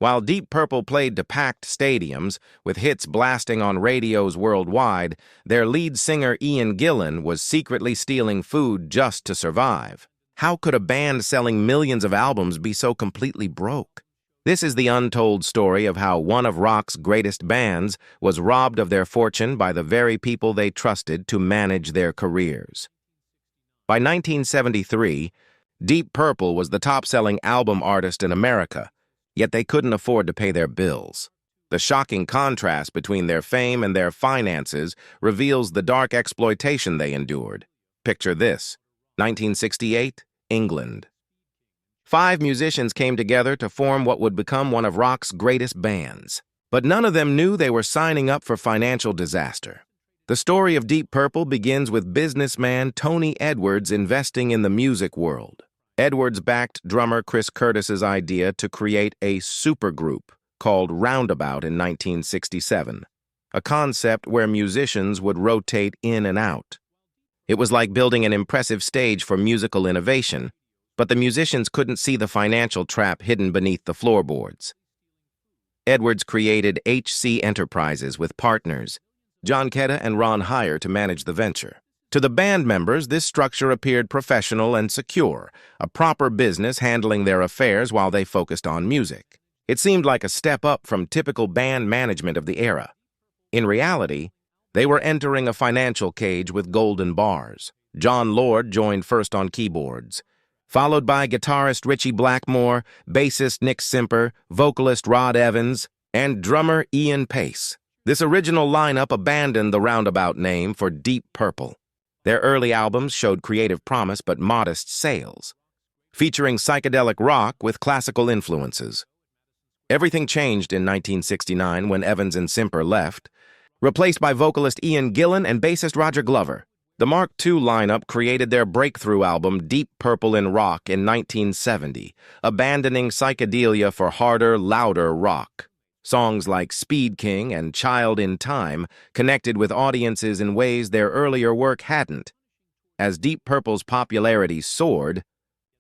While Deep Purple played to packed stadiums, with hits blasting on radios worldwide, their lead singer Ian Gillan was secretly stealing food just to survive. How could a band selling millions of albums be so completely broke? This is the untold story of how one of rock's greatest bands was robbed of their fortune by the very people they trusted to manage their careers. By 1973, Deep Purple was the top-selling album artist in America, yet they couldn't afford to pay their bills. The shocking contrast between their fame and their finances reveals the dark exploitation they endured. Picture this: 1968, England. 5 musicians came together to form what would become one of rock's greatest bands. But none of them knew they were signing up for financial disaster. The story of Deep Purple begins with businessman Tony Edwards investing in the music world. Edwards backed drummer Chris Curtis's idea to create a supergroup called Roundabout in 1967, a concept where musicians would rotate in and out. It was like building an impressive stage for musical innovation, but the musicians couldn't see the financial trap hidden beneath the floorboards. Edwards created HC Enterprises with partners, John Ketta and Ron Heyer, to manage the venture. To the band members, this structure appeared professional and secure, a proper business handling their affairs while they focused on music. It seemed like a step up from typical band management of the era. In reality, they were entering a financial cage with golden bars. John Lord joined first on keyboards, followed by guitarist Ritchie Blackmore, bassist Nick Simper, vocalist Rod Evans, and drummer Ian Pace. This original lineup abandoned the Roundabout name for Deep Purple. Their early albums showed creative promise but modest sales, featuring psychedelic rock with classical influences. Everything changed in 1969 when Evans and Simper left, replaced by vocalist Ian Gillan and bassist Roger Glover. The Mark II lineup created their breakthrough album Deep Purple in Rock in 1970, abandoning psychedelia for harder, louder rock. Songs like Speed King and Child in Time connected with audiences in ways their earlier work hadn't. As Deep Purple's popularity soared,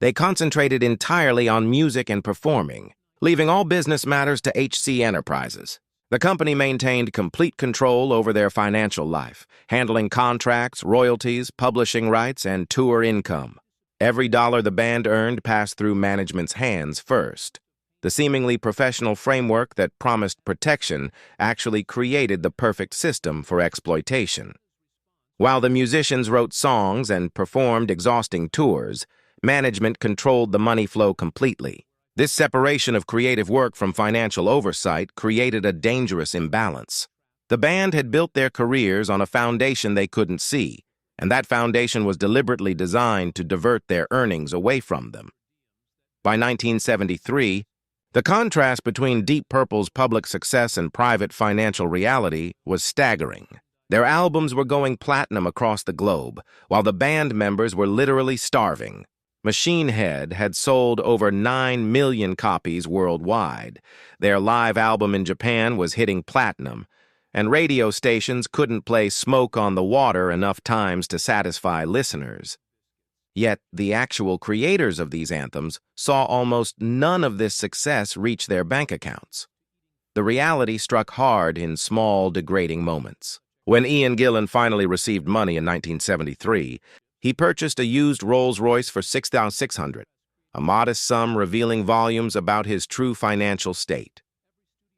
they concentrated entirely on music and performing, leaving all business matters to HC Enterprises. The company maintained complete control over their financial life, handling contracts, royalties, publishing rights, and tour income. Every dollar the band earned passed through management's hands first. The seemingly professional framework that promised protection actually created the perfect system for exploitation. While the musicians wrote songs and performed exhausting tours, management controlled the money flow completely. This separation of creative work from financial oversight created a dangerous imbalance. The band had built their careers on a foundation they couldn't see, and that foundation was deliberately designed to divert their earnings away from them. By 1973, the contrast between Deep Purple's public success and private financial reality was staggering. Their albums were going platinum across the globe, while the band members were literally starving. Machine Head had sold over 9 million copies worldwide. Their live album in Japan was hitting platinum, and radio stations couldn't play Smoke on the Water enough times to satisfy listeners. Yet the actual creators of these anthems saw almost none of this success reach their bank accounts. The reality struck hard in small, degrading moments. When Ian Gillan finally received money in 1973, he purchased a used Rolls-Royce for $6,600, a modest sum revealing volumes about his true financial state.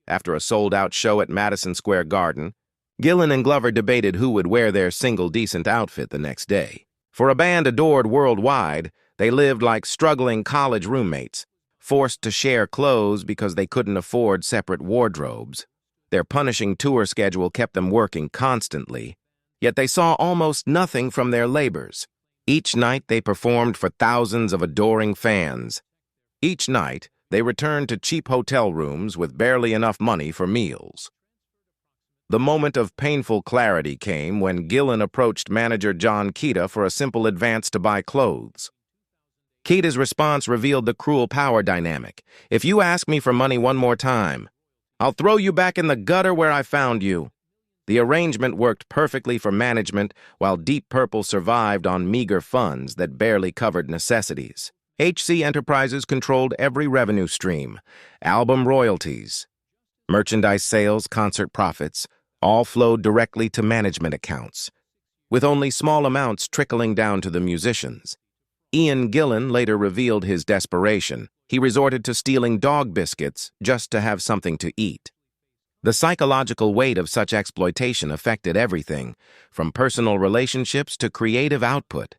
After a sold-out show at Madison Square Garden, Gillan and Glover debated who would wear their single decent outfit the next day. For a band adored worldwide, they lived like struggling college roommates, forced to share clothes because they couldn't afford separate wardrobes. Their punishing tour schedule kept them working constantly, yet they saw almost nothing from their labors. Each night they performed for thousands of adoring fans. Each night they returned to cheap hotel rooms with barely enough money for meals. The moment of painful clarity came when Gillan approached manager John Ketta for a simple advance to buy clothes. Ketta's response revealed the cruel power dynamic. "If you ask me for money one more time, I'll throw you back in the gutter where I found you." The arrangement worked perfectly for management, while Deep Purple survived on meager funds that barely covered necessities. HC Enterprises controlled every revenue stream: album royalties, merchandise sales, concert profits, all flowed directly to management accounts, with only small amounts trickling down to the musicians. Ian Gillan later revealed his desperation. He resorted to stealing dog biscuits just to have something to eat. The psychological weight of such exploitation affected everything, from personal relationships to creative output.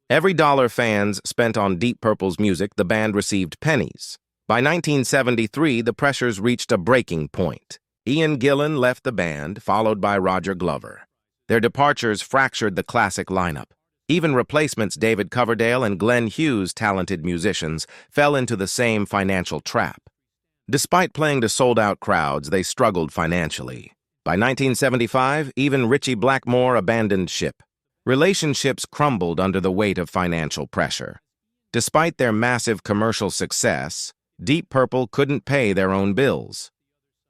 Every dollar fans spent on Deep Purple's music, the band received pennies. By 1973, the pressures reached a breaking point. Ian Gillan left the band, followed by Roger Glover. Their departures fractured the classic lineup. Even replacements David Coverdale and Glenn Hughes, talented musicians, fell into the same financial trap. Despite playing to sold-out crowds, they struggled financially. By 1975, even Ritchie Blackmore abandoned ship. Relationships crumbled under the weight of financial pressure. Despite their massive commercial success, Deep Purple couldn't pay their own bills.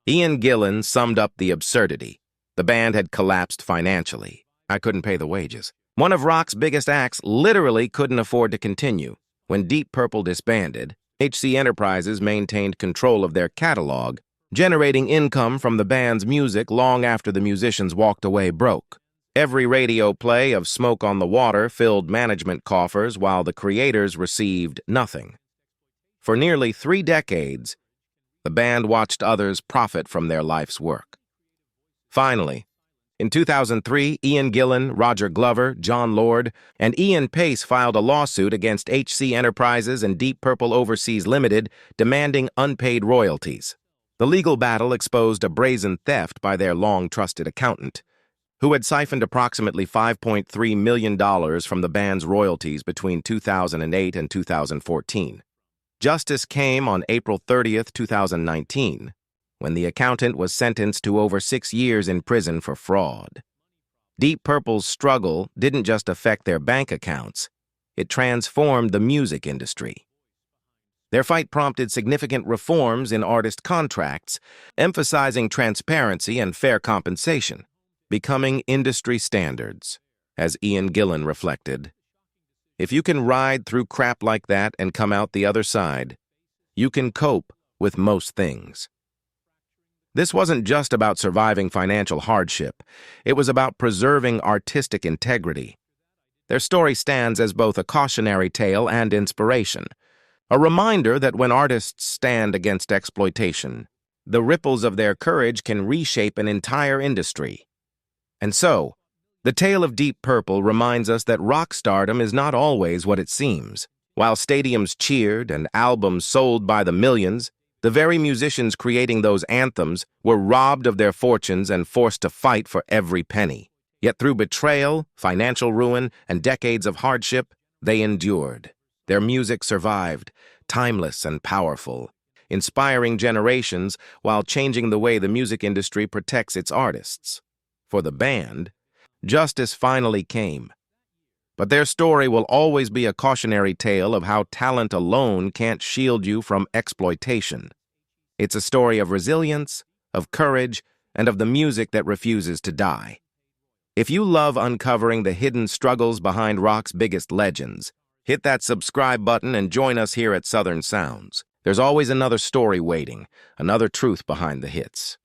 Ian Gillan summed up the absurdity. The band had collapsed financially. I couldn't pay the wages. One of rock's biggest acts literally couldn't afford to continue. When Deep Purple disbanded, HC Enterprises maintained control of their catalog, generating income from the band's music long after the musicians walked away broke. Every radio play of Smoke on the Water filled management coffers while the creators received nothing. For nearly 3 decades, the band watched others profit from their life's work. Finally, in 2003, Ian Gillan, Roger Glover, John Lord, and Ian Pace filed a lawsuit against HC Enterprises and Deep Purple Overseas Limited, demanding unpaid royalties. The legal battle exposed a brazen theft by their long-trusted accountant, who had siphoned approximately $5.3 million from the band's royalties between 2008 and 2014. Justice came on April 30, 2019. When the accountant was sentenced to over 6 years in prison for fraud. Deep Purple's struggle didn't just affect their bank accounts, it transformed the music industry. Their fight prompted significant reforms in artist contracts, emphasizing transparency and fair compensation, becoming industry standards. As Ian Gillan reflected, "If you can ride through crap like that and come out the other side, you can cope with most things." This wasn't just about surviving financial hardship. It was about preserving artistic integrity. Their story stands as both a cautionary tale and inspiration, a reminder that when artists stand against exploitation, the ripples of their courage can reshape an entire industry. And so, the tale of Deep Purple reminds us that rock stardom is not always what it seems. While stadiums cheered and albums sold by the millions, the very musicians creating those anthems were robbed of their fortunes and forced to fight for every penny. Yet through betrayal, financial ruin, and decades of hardship, they endured. Their music survived, timeless and powerful, inspiring generations while changing the way the music industry protects its artists. For the band, justice finally came. But their story will always be a cautionary tale of how talent alone can't shield you from exploitation. It's a story of resilience, of courage, and of the music that refuses to die. If you love uncovering the hidden struggles behind rock's biggest legends, hit that subscribe button and join us here at Southern Sounds. There's always another story waiting, another truth behind the hits.